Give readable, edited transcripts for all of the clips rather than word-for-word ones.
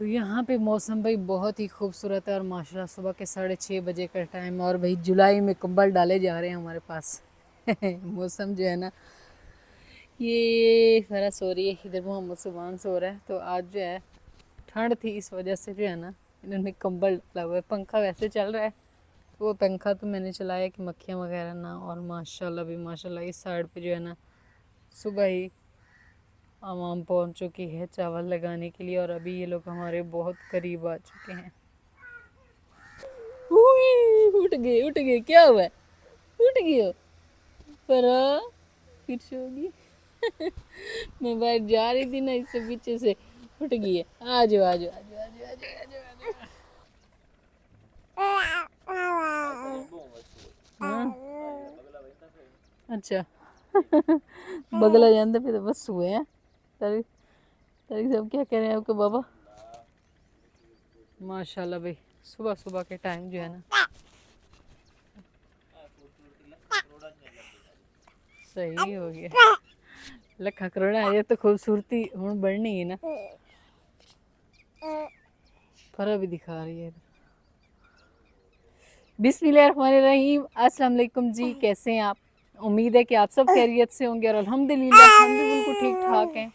तो यहाँ पे मौसम भाई बहुत ही खूबसूरत है और माशाल्लाह सुबह के 6:30 बजे का टाइम है और भाई जुलाई में कंबल डाले जा रहे हैं हमारे पास। मौसम जो है ना, ये फरा सो रही है, इधर मोहम्मद सुबहान सो रहा है। तो आज जो है ठंड थी, इस वजह से जो है ना इन्होंने कंबल डाला हुआ है। पंखा वैसे चल रहा है, वो पंखा तो मैंने चलाया कि मक्खियाँ वगैरह ना। और माशाल्लाह भी माशाल्लाह इस साइड पे जो है ना सुबह ही आवाम पहुंच चुकी है चावल लगाने के लिए और अभी ये लोग हमारे बहुत करीब आ चुके हैं। उठ गए क्या हुआ है? उठ गए हो फरा? फिर सो गई। मैं बाहर जा रही थी ना, इससे पीछे से उठ गई है। आ जाओ आ जाओ आ जाओ आ जाओ आ जाओ आ जाओ। हाँ अच्छा। बगला जानते पे तो बस हुए हैं। तारिक तारिक साहब क्या कह रहे हैं आपके बाबा? माशाल्लाह भाई सुबह सुबह के टाइम जो है ना सही हो गया। लखा करोड़ा ये तो खूबसूरती हूँ बढ़नी है ना। फरा भी दिखा रही है। बिस्मिल्लाहिर्रहमानिर्रहीम, अस्सलाम वालेकुम जी, कैसे हैं आप? उम्मीद है कि आप सब खैरियत से होंगे और अल्हम्दुलिल्लाह हम भी बिल्कुल ठीक ठाक हैं।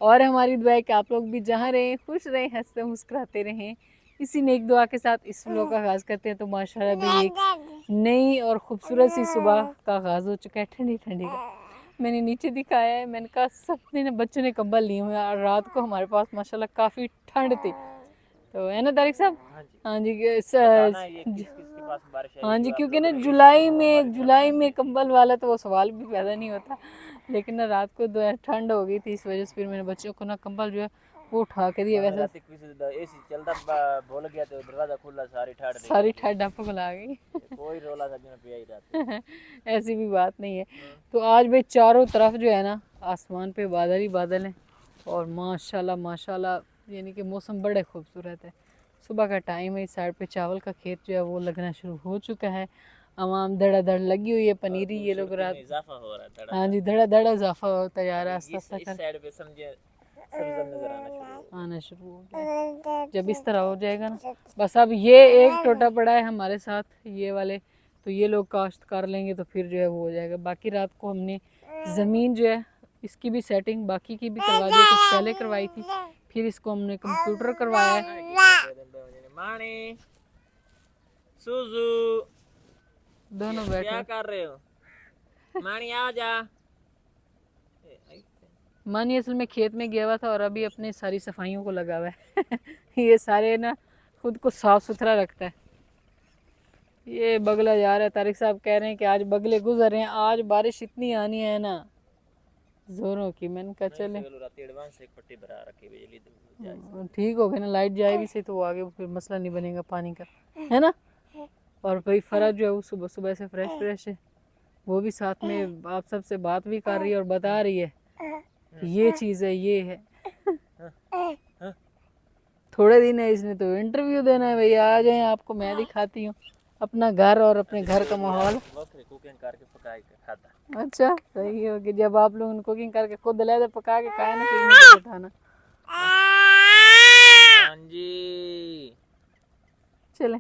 और हमारी दुआ है कि आप लोग भी जहाँ रहें खुश रहें, हंसते मुस्कुराते रहें। इसी नेक दुआ के साथ इस व्लॉग का आगाज़ करते हैं। तो माशाल्लाह भी एक नई और ख़ूबसूरत सी सुबह का आगाज़ हो चुका है, ठंडी ठंडी का। मैंने नीचे दिखाया है, मैंने कहा सबने ने बच्चों ने कंबल लिए हुए और रात को हमारे पास माशाल्लाह काफ़ी ठंड थी। तो है ना तारिक साहब? हाँ जी हाँ जी, क्योंकि ना जुलाई में कंबल वाला तो वो सवाल भी पैदा नहीं होता। लेकिन ना रात को ठंड हो गई थी, इस वजह से फिर मैंने बच्चों को ना कंबल जो है वो उठा के दिया। वैसे एसी चलता भूल गया तो दरवाजा खुला, सारी ठंड आपको बुला गई। कोई रोला था पे आई रात। ऐसी भी बात नहीं है। तो आज भाई चारों तरफ जो है ना आसमान पे बादल ही बादल हैं और माशाल्लाह माशाल्लाह यानी कि मौसम बड़े खूबसूरत है। सुबह का टाइम है, इस साइड पे चावल का खेत जो है वो लगना शुरू हो चुका है। आवाम धड़ाधड़ लगी हुई है, पनीरी ये लोग रात इजाफा हो रहा है। हाँ जी, धड़ा इजाफा होता जा रहा है आस्ता आस्ता कर। साइड पे समझे नजर आना शुरू हो गया। जब इस तरह हो जाएगा ना, बस अब ये एक टोटा पड़ा है हमारे साथ ये वाले, तो ये लोग काश्त कर लेंगे तो फिर जो है वो हो जाएगा। बाकी रात को हमने ज़मीन जो है इसकी भी सेटिंग बाकी की भी करवा दी, कुछ पहले करवाई थी, फिर इसको हमने कंप्यूटर करवाया है। मानी सुजू दोनों बैठे क्या कर रहे हो? मानी आ जा। मानी असल में खेत में गया हुआ था और अभी अपने सारी सफाइयों को लगा हुआ है। ये सारे ना खुद को साफ सुथरा रखता है। ये बगला जा रहा है, तारिक साहब कह रहे हैं कि आज बगले गुजर रहे हैं, आज बारिश इतनी आनी है ना जोरों की। मैंने कहा चले ठीक हो गया ना, लाइट जाए भी सही तो आगे फिर मसला नहीं बनेगा पानी का, है ना। और भाई फरा जो है वो सुबह सुबह से फ्रेश है, वो भी साथ में आप सबसे बात भी कर रही है और बता रही है ये चीज़ है ये है। थोड़े दिन है, इसने तो इंटरव्यू देना है भैया, आ जाए आपको मैं दिखाती हूँ अपना घर और अपने घर का माहौल। कुकिंग करके पका के खाता। अच्छा सही हो गया, जब आप लोग कुकिंग करके खुद ले पका के खाए ना फिर मुझे बताना। हाँ जी चले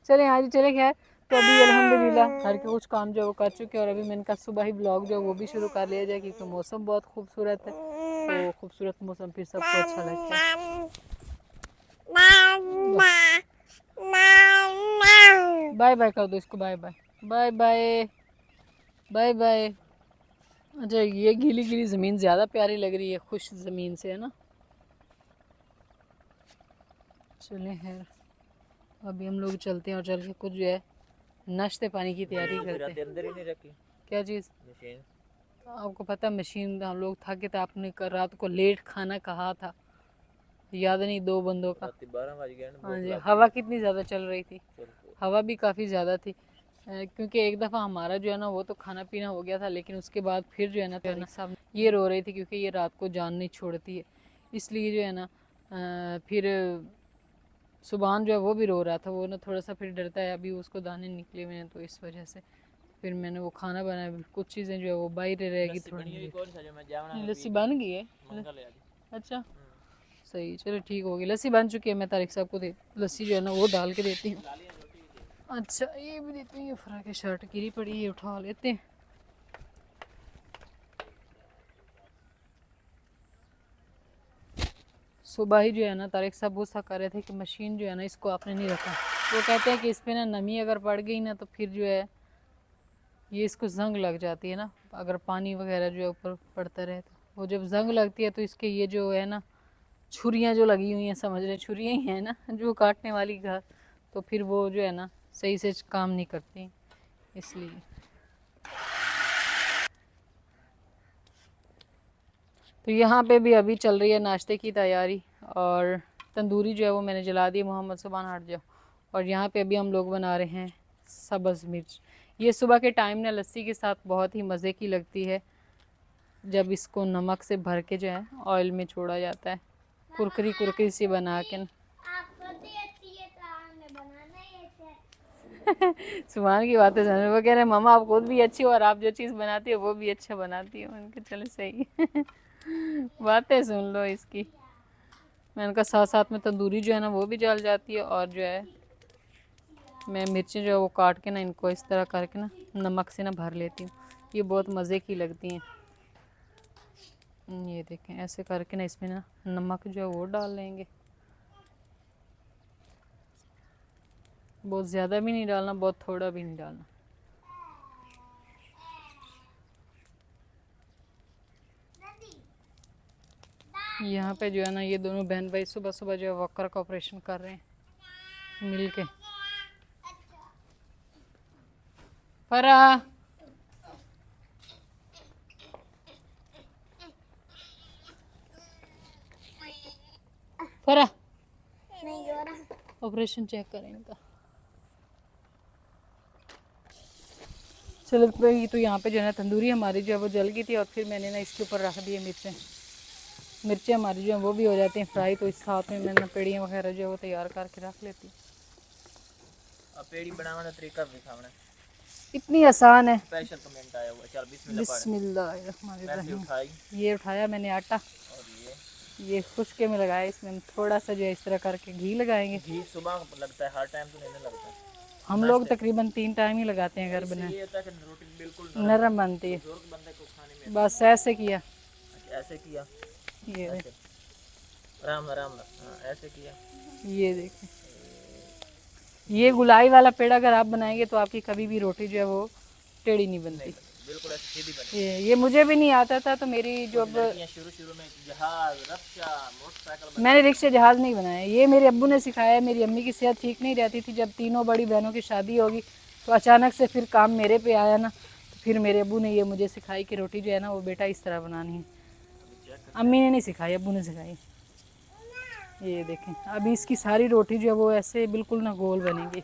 चले हाँ जी चले। खैर तो अभी अल्हम्दुलिल्लाह घर के कुछ काम जो है वो कर चुके हैं और अभी मैंने कहा सुबह ही ब्लॉग जो है वो भी शुरू कर लिया जाए क्योंकि मौसम बहुत खूबसूरत है। तो खूबसूरत मौसम फिर सबको अच्छा लगता है। बाय बाय कर दो इसको, bye bye bye bye bye bye. अच्छा ये गीली गीली ज़मीन ज़्यादा प्यारी लग रही है खुश ज़मीन से, है ना। चले हैं अभी हम लोग चलते हैं और चल के कुछ जो है नाश्ते पानी की तैयारी करते हैं। अंदर ही नहीं रखी क्या चीज़ मशीन? आपको पता मशीन हम लोग था कि आपने रात को लेट खाना कहा था, याद नहीं? 2 बंदों का 12 बज गए। हाँ जी, हवा कितनी ज़्यादा चल रही थी, हवा भी काफ़ी ज़्यादा थी क्योंकि एक दफ़ा हमारा जो है ना वो तो खाना पीना हो गया था, लेकिन उसके बाद फिर जो है ना तो सब ये रो रही थी क्योंकि ये रात को जान नहीं छोड़ती है, इसलिए जो है ना फिर सुबहान जो है वो भी रो रहा था, वो ना थोड़ा सा फिर डरता है, अभी उसको दाने निकले हुए हैं तो इस वजह से फिर मैंने वो खाना बनाया। कुछ चीज़ें जो है वो बाहर रहेगी थोड़ी। लस्सी बन गई है? अच्छा सही, चलो ठीक होगी। लस्सी बन चुकी है, मैं तारिक साहब को लस्सी जो है ना वो डाल के देती हूँ। अच्छा ये भी देती हूँ, ये फरा की शर्ट गिरी पड़ी है, उठा लेते हैं। सुबह ही जो है ना तारिक साहब गुस्सा कर रहे थे कि मशीन जो है ना इसको आपने नहीं रखा। वो कहते हैं कि इस पर ना नमी अगर पड़ गई ना तो फिर जो है ये इसको जंग लग जाती है ना, अगर पानी वगैरह जो है ऊपर पड़ता रहे तो वो जब जंग लगती है तो इसके ये जो है ना छुरियाँ जो लगी हुई हैं, समझ रहे छुरियाँ ही हैं ना जो काटने वाली घास, तो फिर वो जो है ना सही से काम नहीं करती, इसलिए। तो यहाँ पे भी अभी चल रही है नाश्ते की तैयारी, और तंदूरी जो है वो मैंने जला दी, मोहम्मद सुबान हट जाओ। और यहाँ पे अभी हम लोग बना रहे हैं सब्ज़ मिर्च। ये सुबह के टाइम ना लस्सी के साथ बहुत ही मज़े की लगती है, जब इसको नमक से भर के जो है ऑयल में छोड़ा जाता है, कुरकुरी कुरकुरी सी बना के। सुबहान की बातें समझ, वो कह रहे हैं मामा आप खुद भी अच्छी हो और आप जो चीज़ बनाती हो वो भी अच्छा बनाती हो। उनके चले सही बातें सुन लो इसकी। मैं उनका साथ साथ में तंदूरी जो है ना वो भी जल जाती है, और जो है मैं मिर्चें जो है वो काट के ना इनको इस तरह करके ना नमक से ना भर लेती हूँ, ये बहुत मज़े की लगती हैं। ये देखें ऐसे करके ना इसमें ना नमक जो है वो डाल लेंगे, बहुत ज़्यादा भी नहीं डालना, बहुत थोड़ा भी नहीं डालना। यहाँ पे जो है ना ये दोनों बहन भाई सुबह सुबह जो है वॉकर का ऑपरेशन कर रहे हैं मिल के। फरा फरा ऑपरेशन चेक करें इनका। चलो भाई, तो यहाँ पे जो है ना तंदूरी हमारी जो है वो जल गई थी, और फिर मैंने ना इसके ऊपर रख दिए मिर्चें हमारी जो है वो भी हो जाती हैं फ्राई। तो इस साथ में मैंने पेड़ियाँ वगैरह जो है वो तैयार करके रख लेती हूँ। अब पेड़ी बनाने का तरीका भी दिखावना, इतनी आसान है। स्पेशल कमेंट आया हुआ है, चल बिस्मिल्लाहिर्रहमानिर्रहीम। उठाई ये उठाया मैंने आटा, और ये खुश्के में लगाया, इसमें हम थोड़ा सा जो है इस तरह करके घी लगाएंगे। घी सुबह लगता है, हर टाइम तो नहीं लगता। हम लोग तकरीबन 3 टाइम ही लगाते हैं घर बनाए, ये होता है कि रोटी बिल्कुल नरम बनती है। बुजुर्ग बंदे को खाने में बस ऐसे किया, ऐसे किया, ये ऐसे राम राम ऐसे किया। ये देखें, ये गुलाई वाला पेड़ अगर आप बनाएंगे तो आपकी कभी भी रोटी जो है वो टेढ़ी नहीं बनती, बिल्कुल ऐसे सीधी बनी। ये मुझे भी नहीं आता था। तो मेरी जो शुरू में जहाज रिक्शा मोटरसाइकिल, मैंने रिक्शे जहाज़ नहीं बनाया, ये मेरे अब्बू ने सिखाया। मेरी अम्मी की सेहत ठीक नहीं रहती थी, जब तीनों बड़ी बहनों की शादी होगी तो अचानक से फिर काम मेरे पे आया ना, तो फिर मेरे अब्बू ने ये मुझे सिखाई कि रोटी जो है ना वो बेटा इस तरह बनानी है। अम्मी ने नहीं सिखाई, अब्बू ने सिखाई। ये देखें अभी इसकी सारी रोटी जो है वो ऐसे बिल्कुल ना गोल बनेगी।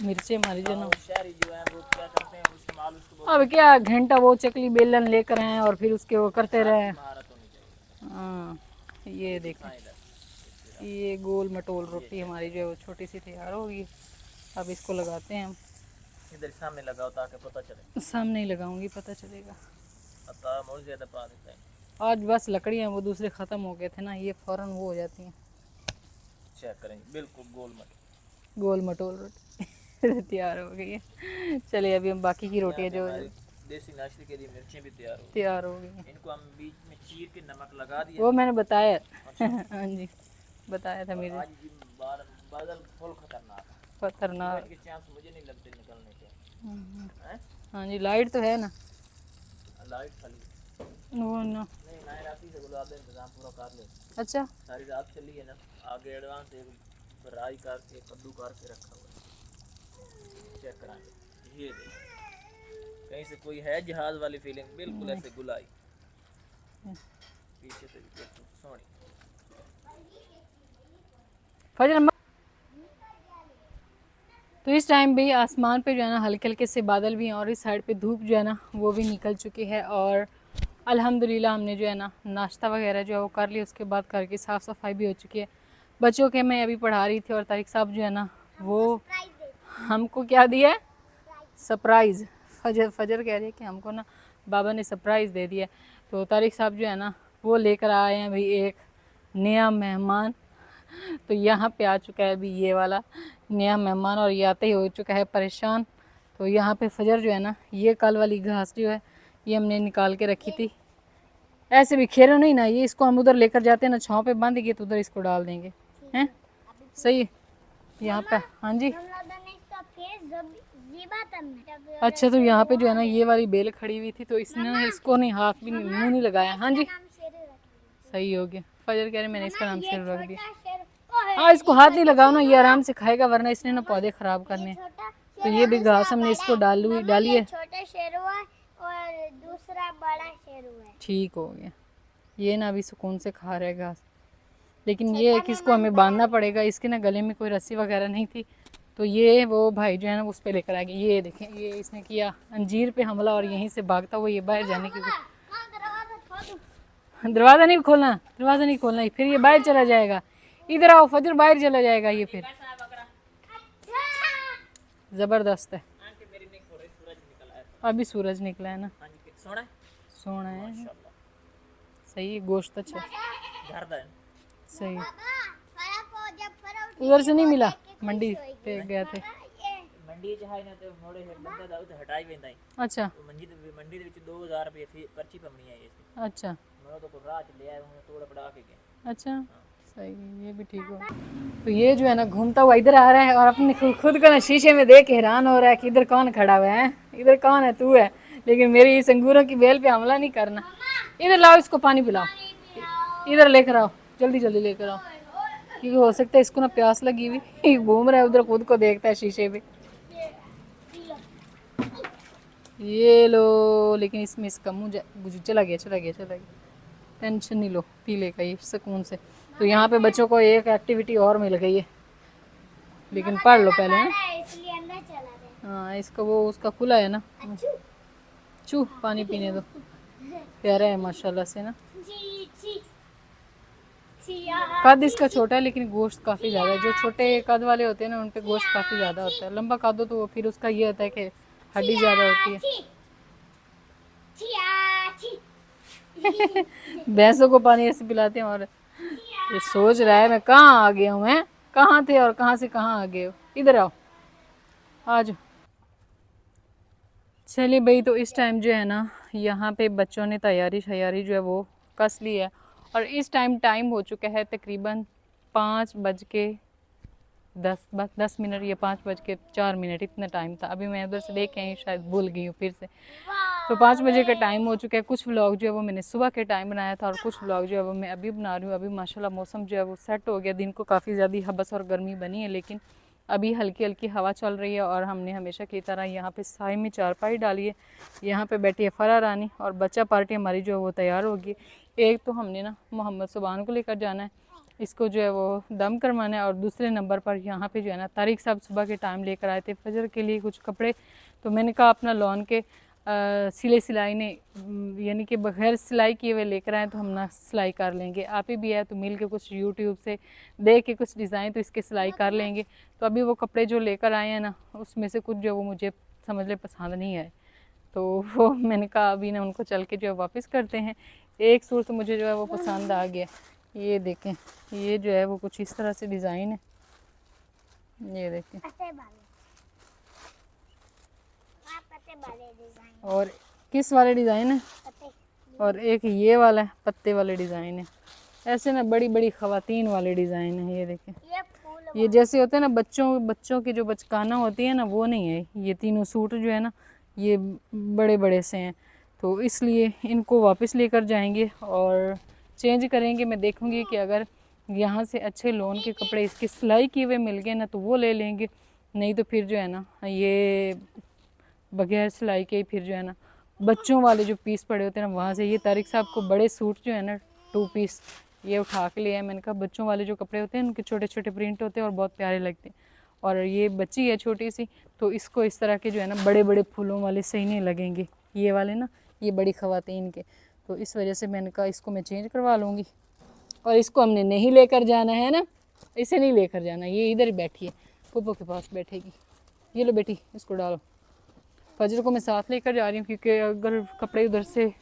मिर्ची हमारी जो ना अब क्या घंटा वो चकली बेलन लेकर आए और फिर उसके वो करते रहे। हाँ ये देखें, ये गोल मटोल रोटी हमारी जो है वो छोटी सी तैयार होगी। अब इसको लगाते हैं हम। इधर सामने लगाओ ताकि पता चले। सामने ही लगाऊंगी, पता चलेगा। बहुत ज़्यादा पा देता है। आज बस लकड़ियाँ वो दूसरे ख़त्म हो गए थे ना, ये फ़ौरन वो हो जाती हैं। चेक करेंगे, बिल्कुल गोल मटोल रोटी तैयार हो गई है। चलिए अभी हम बाकी की रोटियाँ जो देसी नाश्ते के लिए मिर्चें भी तैयार हो गई हैं। इनको हम बीच में चीर के नमक लगा दिया। वो मैंने बताया हाँ जी बताया था मेरे। बादल फुल खतरनाक खतरनाक के चांस मुझे नहीं लगते निकलने के। हाँ जी लाइट तो है ना, लाइट खाली वो ना नहीं, मैं रात से गुलाब का इंतजाम पूरा कर ले। अच्छा सारी रात चली है ना, आगे एडवांस एक फ्राई करके कद्दू करके रखा हुआ है। चेक कराएंगे, ये देखो कहीं से कोई है जहाज वाली फीलिंग, बिल्कुल ऐसे गुलाई पीछे से बिल्कुल सोनी। फजर तो इस टाइम भी आसमान पे जो है ना हल्के हल्के से बादल भी हैं, और इस साइड पे धूप जो है ना वो भी निकल चुकी है। और अल्हम्दुलिल्लाह हमने जो है ना नाश्ता वगैरह जो है वो कर लिया, उसके बाद करके साफ़ सफाई भी हो चुकी है। बच्चों के मैं अभी पढ़ा रही थी, और तारिक साहब जो है ना वो हमको क्या दिया है, सरप्राइज़। फजर कह रही है कि हमको ना बाबा ने सरप्राइज़ दे दिया। तो तारिक साहब जो है ना वो लेकर आए हैं भाई एक नया मेहमान। तो यहाँ पे आ चुका है अभी ये वाला नया मेहमान और ये आते ही हो चुका है परेशान। तो यहाँ पे फजर जो है ना, ये कल वाली घास जो है ये हमने निकाल के रखी थी। ऐसे भी खेरो नहीं ना, ये इसको हम उधर लेकर जाते हैं ना, छाँव पे बांधेंगे तो उधर इसको डाल देंगे, हैं सही है। यहाँ पे हाँ जी, अच्छा तो यहाँ पे जो है ना ये वाली बेल खड़ी हुई थी, तो इसने ना इसको नहीं हाथ भी नहीं, मुँह नहीं लगाया। हाँ जी सही हो गया, फजर कह रहे मैंने इसका नाम शेर रख दिया। हाँ इसको हाथ नहीं लगाओ ना, ये आराम से खाएगा, वरना इसने ना पौधे खराब करने। तो ये भी घास हमने इसको डाली है। छोटा शेर हुआ और दूसरा बड़ा शेर हुआ है। ठीक हो गया, ये ना अभी सुकून से खा रहा है घास। लेकिन ये है कि इसको हमें बांधना पड़ेगा, इसके ना गले में कोई रस्सी वगैरह नहीं थी। तो ये वो भाई जो है ना उस पर लेकर आ गए। ये देखें, ये इसने किया अंजीर पे हमला और यहीं से भागता हुआ ये बाहर जाने की। दरवाज़ा नहीं खोलना, दरवाज़ा नहीं खोलना, फिर ये बाहर चला जाएगा। इधर आओ फजर, बाहर चला जाएगा ये फिर। ज़बरदस्त है। अभी सूरज निकला है ना, सोना है, सही गोश्त अच्छा सही। उधर से नहीं मिला, मंडी पे गए थे। मंडी च है ना ते मोड़े है बंदा दा उते हटाई वेंदा है। अच्छा मंडी दे विच 2000 रुपए फी पर्ची पमनी है इसकी। अच्छा मैं तो राह च ले आया हूं, तोड़ पड़ा के गया। अच्छा सही, ये भी ठीक हो। तो ये जो है ना घूमता हुआ इधर आ रहा है और अपने खुद को ना शीशे में देख के हैरान हो रहा है कि इधर कौन खड़ा हुआ है, इधर कौन है, तू है। लेकिन मेरी इस अंगूरों की बेल पे हमला नहीं करना। इधर लाओ, इसको पानी पिलाओ, इधर लेकर आओ, जल्दी जल्दी लेकर आओ, क्योंकि हो सकता है इसको ना प्यास लगी हुई, घूम रहा है उधर, खुद को देखता है शीशे पे। ये लो, लेकिन इसमें इसका मुँह चला गया। टेंशन नहीं लो, पी लेगा ये सुकून से। तो यहाँ पे बच्चों को एक एक्टिविटी और मिल गई है, लेकिन पढ़ लो पहले हैं। हाँ इसका वो उसका खुला है ना, चू पानी पीने दो। प्यारा है माशाल्लाह से ना, कद इसका छोटा है लेकिन गोश्त काफ़ी ज़्यादा है। जो छोटे कद वाले होते हैं ना उन पे गोश्त काफ़ी ज़्यादा होता है। लंबा कद हो तो फिर उसका ये होता है कि हड्डी ज़्यादा होती है। भैंसों को पानी ऐसे पिलाते हैं। और ये सोच रहा है मैं कहाँ आ गया हूँ, मैं कहाँ थे और कहाँ से कहाँ आ गए हो, इधर आओ, आ जाओ। चलिए भाई, तो इस टाइम जो है ना यहाँ पे बच्चों ने तैयारी जो है वो कस ली है। और इस टाइम हो चुका है तकरीबन 5:10 या 5:04, इतना टाइम था। अभी मैं उधर से देख के आई, शायद भूल गई हूँ फिर से। तो 5 बजे का टाइम हो चुका है। कुछ व्लॉग जो है वो मैंने सुबह के टाइम बनाया था और कुछ व्लॉग जो है वो मैं अभी बना रही हूँ। अभी माशाल्लाह मौसम जो है वो सेट हो गया। दिन को काफ़ी ज़्यादा हबस और गर्मी बनी है, लेकिन अभी हल्की हल्की हवा चल रही है। और हमने हमेशा की तरह यहाँ पे साए में चारपाई डाली है। यहाँ पे बैठी है फरा रानी और बच्चा पार्टी हमारी जो है वो तैयार होगी। एक तो हमने ना मोहम्मद सुबान को लेकर जाना है, इसको जो है वो दम करवाना है। और दूसरे नंबर पर यहाँ पे जो है ना तारिक साहब सुबह के टाइम लेकर आए थे फजर के लिए कुछ कपड़े। तो मैंने कहा अपना लॉन के सिलाई ने यानी कि बगैर सिलाई किए हुए लेकर आए तो हम ना सिलाई कर लेंगे। आप ही भी है तो मिल के कुछ यूट्यूब से देख के कुछ डिज़ाइन तो इसके सिलाई कर लेंगे। तो अभी वो कपड़े जो लेकर आए हैं ना उसमें से कुछ जो वो मुझे समझ ले पसंद नहीं आए, तो वो मैंने कहा अभी ना उनको चल के जो है वापस करते हैं। एक सूट तो मुझे जो है वो पसंद आ गया, ये देखें, ये जो है वो कुछ इस तरह से डिज़ाइन है, ये देखें। और किस वाले डिज़ाइन है, और एक ये वाला है पत्ते वाले डिज़ाइन है। ऐसे ना बड़ी बड़ी ख़वातीन वाले डिज़ाइन है, ये देखें। ये जैसे होते हैं ना बच्चों की जो बचकाना होती है ना वो नहीं है। ये तीनों सूट जो है ना ये बड़े बड़े से हैं, तो इसलिए इनको वापस लेकर जाएंगे और चेंज करेंगे। मैं देखूंगी कि अगर यहाँ से अच्छे लोन के कपड़े इसके सिलाई किए हुए मिल गए ना तो वो ले लेंगे, नहीं तो फिर जो है ना ये बगैर सिलाई के फिर जो है ना बच्चों वाले जो पीस पड़े होते हैं ना वहाँ से। ये तारिक साहब को बड़े सूट जो है ना 2 पीस ये उठा के लिया है। मैंने कहा बच्चों वाले जो कपड़े होते हैं उनके छोटे छोटे प्रिंट होते हैं और बहुत प्यारे लगते हैं। और ये बच्ची है छोटी सी, तो इसको इस तरह के जो है ना बड़े बड़े फूलों वाले सही नहीं लगेंगे, ये वाले ना, ये बड़ी ख़वातीन के। तो इस वजह से मैंने कहा इसको मैं चेंज करवा लूँगी। और इसको हमने नहीं लेकर जाना है ना, इसे नहीं लेकर जाना, ये इधर ही बैठी है, पप्पो के पास बैठेगी। ये लो बेटी, इसको डालो। फजर को मैं साथ लेकर जा रही हूँ क्योंकि अगर कपड़े उधर से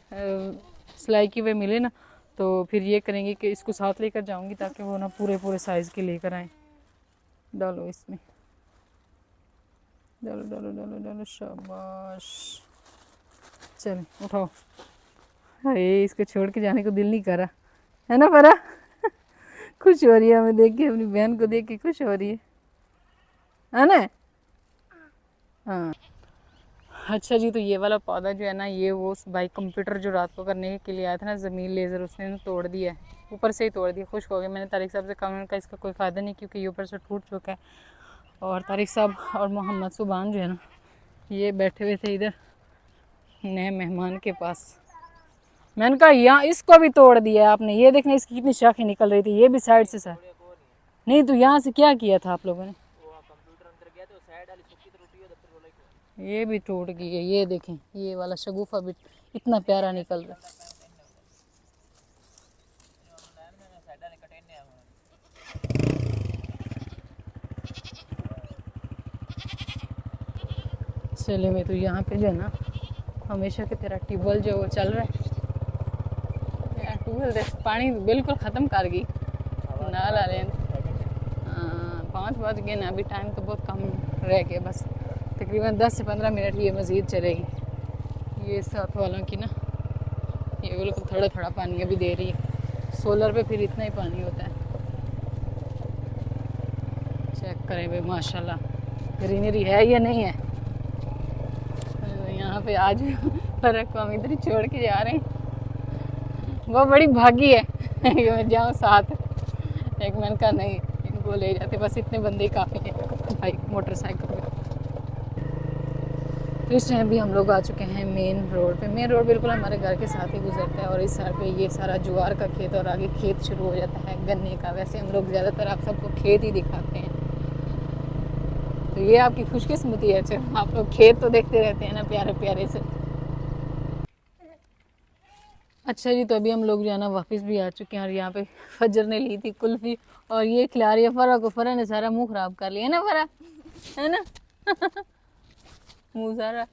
सिलाई किए हुए मिले ना तो फिर ये करेंगे कि इसको साथ लेकर जाऊंगी ताकि वो ना पूरे पूरे साइज़ के लेकर आएँ। डालो इसमें, डालो डालो डालो डालो, शाबाश। चल उठाओ। हाय, इसको छोड़ के जाने को दिल नहीं कर रहा है ना फरा। खुश हो रही है हमें देख के, अपनी बहन को देख के खुश हो रही है ना। हाँ अच्छा जी, तो ये वाला पौधा जो है ना, ये वो भाई कंप्यूटर जो रात को करने के लिए आया था ना, ज़मीन लेज़र, उसने ना तोड़ दिया है, ऊपर से ही तोड़ दिया। खुश हो गए। मैंने तारिक साहब से कहा, उनका इसका कोई फ़ायदा नहीं क्योंकि ये ऊपर से टूट चुका है। और तारिक साहब और मोहम्मद सुबान जो है ना, ये बैठे हुए थे इधर नए मेहमान के पास। मैंने कहा यहाँ इसको भी तोड़ दिया आपने, ये देखना इसकी कितनी शाखें निकल रही थी, ये भी साइड से सर। नहीं तो यहाँ से क्या किया था आप लोगों ने? ये भी टूट गई है, ये देखें, ये वाला शगुफा भी इतना प्यारा निकल रहा है। चले में तो यहाँ पे जो है ना, हमेशा की तरह ट्यूबवेल जो वो चल रहा है। ट्यूबवेल देख पानी बिल्कुल ख़त्म कर गई ना ला रहे। हाँ 5 बज गए ना, अभी टाइम तो बहुत कम रह गया, बस तकरीबन 10 से 15 मिनट ये मज़ीद चलेगी। ये साथ वालों की ना, ये बिल्कुल थोड़ा थोड़ा पानी अभी दे रही है। सोलर पे फिर इतना ही पानी होता है। चेक करें भाई, माशाल्लाह ग्रीनरी है या नहीं है। यहाँ पे आज फर्क को हम इधर ही छोड़ के जा रहे हैं। वो बड़ी भागी है कि मैं जाऊँ साथ। एक मैंने कहा नहीं, इनको ले जाते, बस इतने बंदे काफ़ी हैं भाई मोटरसाइकिल पे। तो इस टाइम भी हम लोग आ चुके हैं मेन रोड पे। मेन रोड बिल्कुल हमारे घर के साथ ही गुजरता है और इस साइड पे ये सारा ज्वार का खेत और आगे खेत शुरू हो जाता है गन्ने का। वैसे हम लोग ज़्यादातर आप सबको खेत ही दिखाते हैं, तो ये आपकी खुशकिस्मती है। चलो आप लोग खेत तो देखते रहते हैं ना प्यारे प्यारे से। अच्छा जी, तो अभी हम लोग जो है ना वापस भी आ चुके हैं और यहाँ पे फजर ने ली थी कुल्फ़ी और ये खिला रही है फरा को। फरा ने सारा मुंह ख़राब कर लिया ना फरा, है ना। मुंह सारा,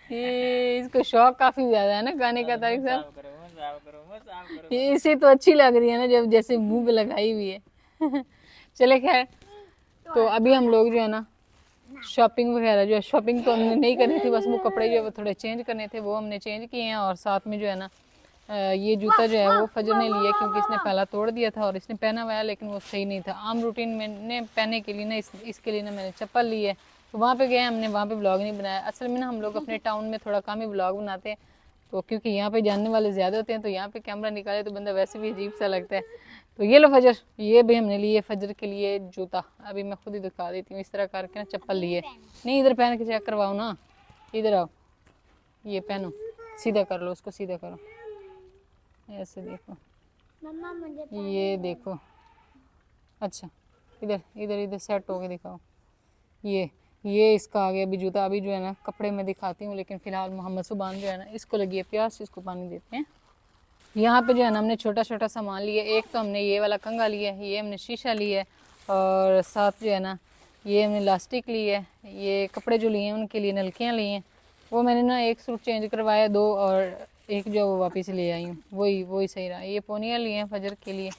ये इसको शौक काफ़ी ज़्यादा है ना खाने का। तारिक साहब ये इसे तो अच्छी लग रही है ना, जब जैसे मुंह पे लगाई हुई है। चले खैर, तो अभी हम लोग जो है ना शॉपिंग वगैरह जो है, शॉपिंग तो हमने नहीं करनी थी, बस वो कपड़े जो है वो थोड़े चेंज करने थे, वो हमने चेंज किए हैं। और साथ में जो है ना ये जूता जो है वो फजर ने लिया क्योंकि इसने पहला तोड़ दिया था और इसने पहना हुआ है लेकिन वो सही नहीं था। आम रूटीन में पहनने के लिए ना इसके लिए ना मैंने चप्पल ली है। तो वहाँ पे गए हमने, वहाँ पे ब्लॉग नहीं बनाया। असल में ना हम लोग अपने टाउन में थोड़ा कम ही ब्लॉग बनाते हैं, तो क्योंकि यहाँ पे जानने वाले ज़्यादा होते हैं, तो यहाँ पे कैमरा निकाले तो बंदा वैसे भी अजीब सा लगता है। तो ये लो फजर, ये भी हमने लिए फजर के लिए जूता। अभी मैं खुद ही दिखा देती हूँ, इस तरह करके ना चप्पल लिए। नहीं इधर पहन के चेक करवाओ ना, इधर आओ, ये पहनो, सीधा कर लो उसको, सीधा करो, ऐसे देखो, मम्मा मुझे ये देखो। अच्छा इधर इधर इधर सेट हो के दिखाओ। ये इसका आ गया अभी जूता। अभी जो है ना कपड़े में दिखाती हूँ, लेकिन फ़िलहाल मोहम्मद सुबान जो है ना इसको लगी है प्यास, इसको पानी देते हैं। यहाँ पे जो है ना हमने छोटा छोटा सामान लिया। एक तो हमने ये वाला कंघा लिया है, ये हमने शीशा लिया है, और साथ जो है ना ये हमने लास्टिक ली है। ये कपड़े जो लिए हैं उनके लिए नलकियाँ ली हैं। वो मैंने ना एक सूट चेंज करवाया, 2, और एक जो वो वापस ले आई हूँ, वही सही रहा। ये पोनियाँ लिए हैं फजर के लिए,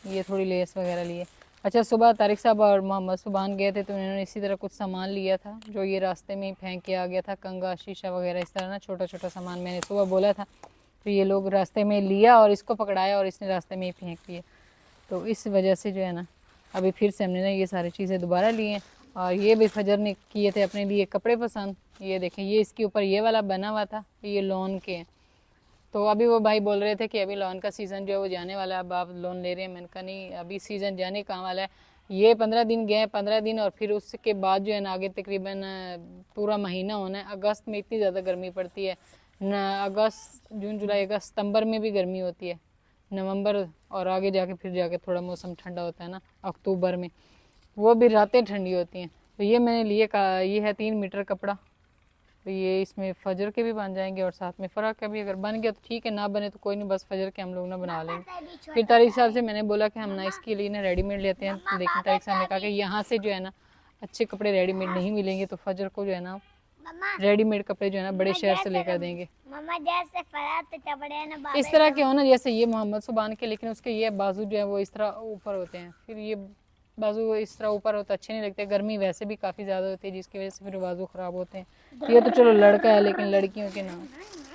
ये थोड़ी लेस वगैरह लिए। अच्छा सुबह तारिक साहब और मोहम्मद सुबान गए थे तो उन्होंने इसी तरह कुछ सामान लिया था जो ये रास्ते में ही फेंक के आ गया था, कंघा शीशा वगैरह इस तरह ना छोटा छोटा सामान मैंने सुबह बोला था। तो ये लोग रास्ते में लिया और इसको पकड़ाया और इसने रास्ते में ही फेंक दिए। तो इस वजह से जो है ना अभी फिर से हमने ना ये सारी चीज़ें दोबारा ली हैं। और ये भी फजर ने किए थे अपने लिए कपड़े पसंद। ये देखें, ये इसके ऊपर ये वाला बना हुआ था, ये लोन के हैं। तो अभी वो भाई बोल रहे थे कि अभी लोन का सीज़न जो है वो जाने वाला है, अब आप लोन ले रहे हैं। मैंने कहा नहीं, अभी सीज़न जाने कहाँ वाला है। ये 15 दिन गए, 15 दिन, और फिर उसके बाद जो है ना आगे तकरीबन पूरा महीना होना है। अगस्त में इतनी ज़्यादा गर्मी पड़ती है न, अगस्त जून जुलाई अगस्त सितंबर में भी गर्मी होती है, नवंबर, और आगे जाके फिर जाके थोड़ा मौसम ठंडा होता है ना अक्टूबर में, वो भी रातें ठंडी होती हैं। तो ये मैंने लिए का, ये है 3 मीटर कपड़ा। तो ये इसमें फजर के भी बन जाएंगे और साथ में फ़राक का भी। अगर बन गया तो ठीक है, ना बने तो कोई नहीं, बस फजर के हम लोग ना बना लेंगे। फिर तारिक साहब से मैंने बोला कि हम ना इसके लिए ना रेडीमेड लेते हैं, लेकिन तारिक साहब ने कहा कि यहाँ से जो है ना अच्छे कपड़े रेडीमेड नहीं मिलेंगे, तो फजर को जो है ना मम्मा रेडीमेड कपड़े जो है ना बड़े शहर से लेकर देंगे। मम्मा जैसे फरात कपड़े ना बाबा इस तरह के हो ना जैसे ये मोहम्मद सुबान के, लेकिन उसके ये बाजू जो है वो इस तरह ऊपर होते हैं, फिर ये बाजू इस तरह ऊपर होता अच्छे नहीं लगते। गर्मी वैसे भी काफ़ी ज़्यादा होती है जिसकी वजह से फिर बाजू ख़राब होते हैं। ये तो चलो लड़का है, लेकिन लड़कियों के ना।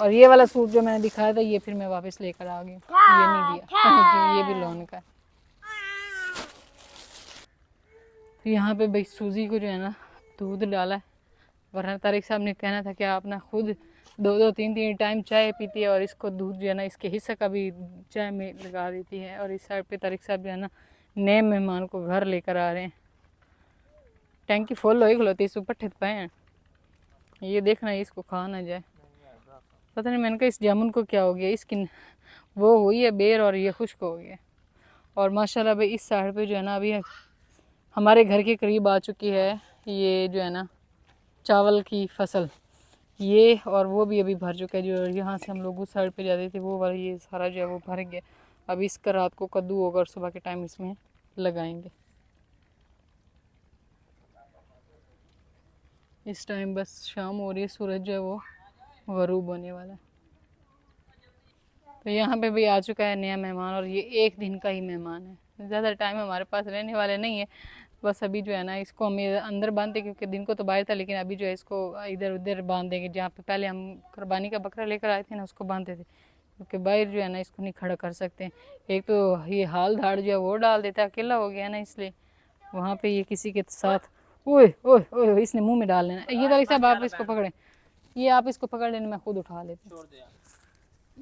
और ये वाला सूट जो मैंने दिखाया था ये फिर मैं वापस लेकर आ गई, ये नहीं दिया क्योंकि ये भी लोन का है। तो यहाँ पे भाई सूजी को जो है ना दूध डाला है, वरना तारिक साहब ने कहना था कि आप ना खुद 2-3 टाइम चाय पीती है और इसको दूध जो है ना इसके हिस्सा का भी चाय में लगा देती है। और इस साइड पे तारिक साहब जो है ना नए मेहमान को घर लेकर आ रहे हैं। टैंकी फुल हो खलोती इस ऊपर ठित पाए हैं, ये देखना इसको खा ना जाए। पता नहीं मैंने कहा इस जामुन को क्या हो गया, इसकी वो हुई है बेर और ये खुश्क हो गया। और माशाल्लाह भाई इस साइड पे जो है ना अभी हमारे घर के करीब आ चुकी है ये जो है ना चावल की फसल, ये और वो भी अभी भर चुका है। जो यहाँ से हम लोग उस साइड पे जाते थे वो वाला ये सारा जो है वो भर गया। अब इसका रात को कद्दू होगा और सुबह के टाइम इसमें लगाएंगे। इस टाइम बस शाम हो रही है, सूरज जो है वो गरूब होने वाला है। तो यहाँ पे भी आ चुका है नया मेहमान और ये एक दिन का ही मेहमान है, ज़्यादा टाइम हमारे पास रहने वाले नहीं है। बस अभी जो है ना इसको हम अंदर बांधते क्योंकि दिन को तो बाहर था, लेकिन अभी जो है इसको इधर उधर बांध देंगे। जहाँ पे पहले हम कुर्बानी का बकरा लेकर आए थे ना उसको बांधते थे, क्योंकि बाहर जो है ना इसको नहीं खड़ा कर सकते। एक तो ये हाल धाड़ जो है वो डाल देता है, अकेला हो गया ना, इसलिए वहाँ पे ये किसी के साथ ओए ओए ओए इसने मुँह में डाल लेना। ये तारिक साहब आप इसको पकड़ें, ये आप इसको पकड़ लेना, मैं खुद उठा लेती हूँ।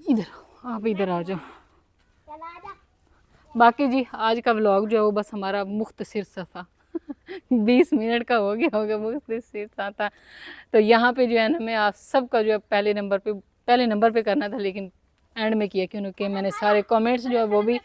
इधर आप इधर आ जाओ। बाकी जी आज का व्लॉग जो है वो बस हमारा मुख्तसर सा था 20 मिनट का हो गया होगा, मुख्तसर सा था। तो यहाँ पे जो है ना मैं आप सबका जो है पहले नंबर पे करना था, लेकिन एंड में किया क्योंकि मैंने सारे कमेंट्स जो है वो भी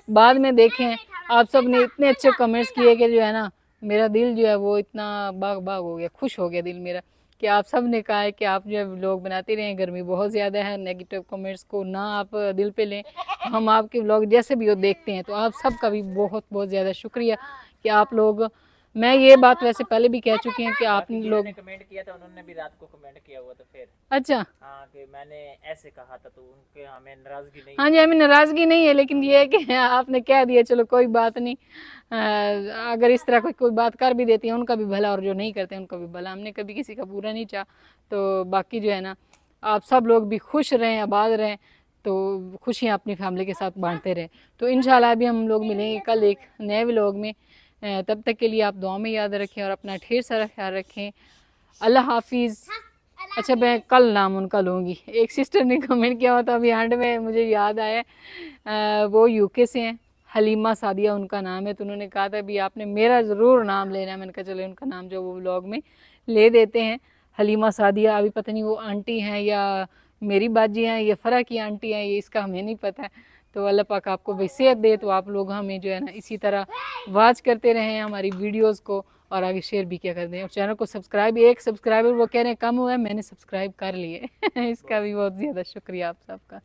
बाद में देखे हैं। आप सब ने इतने अच्छे कमेंट्स किए कि जो है ना मेरा दिल जो है वो इतना बाग बाग हो गया, खुश हो गया दिल मेरा कि आप सब ने कहा है कि आप जो है व्लॉग बनाते रहें। गर्मी बहुत ज़्यादा है, नेगेटिव कमेंट्स को ना आप दिल पे लें, हम आपके व्लॉग जैसे भी हो देखते हैं। तो आप सबका भी बहुत बहुत ज़्यादा शुक्रिया कि आप लोग, मैं ये बात वैसे पहले भी कह चुकी हैं कि आप लोग कमेंट किया था उन्होंने भी रात को कमेंट किया हुआ था फिर। अच्छा हाँ कि मैंने ऐसे कहा था तो उनके हमें नाराजगी नहीं। हाँ जी हमें नाराज़गी नहीं है, लेकिन ये है कि आपने कह दिया चलो कोई बात नहीं। अगर इस तरह कोई बात कर भी देती है उनका भी भला और जो नहीं करते उनका भी भला, हमने कभी किसी का बुरा नहीं चाहा। तो बाकी जो है ना आप सब लोग भी खुश रहें, आबाद रहें, तो खुशियाँ अपनी फैमिली के साथ बांटते रहें। तो इंशाल्लाह अभी हम लोग मिलेंगे कल एक नए व्लॉग में। तब तक के लिए आप दुआ में याद रखें और अपना ढेर सारा ख्याल रखें। अल्लाह हाफिज़। अच्छा मैं कल नाम उनका लूँगी, एक सिस्टर ने कमेंट किया हुआ था अभी एंड में मुझे याद आया, वो यूके से हैं, हलीमा सादिया उनका नाम है। तो उन्होंने कहा था भी आपने मेरा ज़रूर नाम लेना है। मैंने कहा चलो उनका नाम जो वो व्लॉग में ले देते हैं, हलीमा सादिया। अभी पता नहीं वो आंटी हैं या मेरी बाजी हैं या फ़रा की आंटी हैं, ये इसका हमें नहीं पता है। तो अल्लाह पाक आपको भाई सेहत दे, तो आप लोग हमें जो है ना इसी तरह वॉच करते रहें हमारी वीडियोस को और आगे शेयर भी क्या कर दें। और चैनल को सब्सक्राइब, एक सब्सक्राइबर वो कह रहे हैं कम हुआ है, मैंने सब्सक्राइब कर लिए इसका भी बहुत ज़्यादा शुक्रिया आप सबका।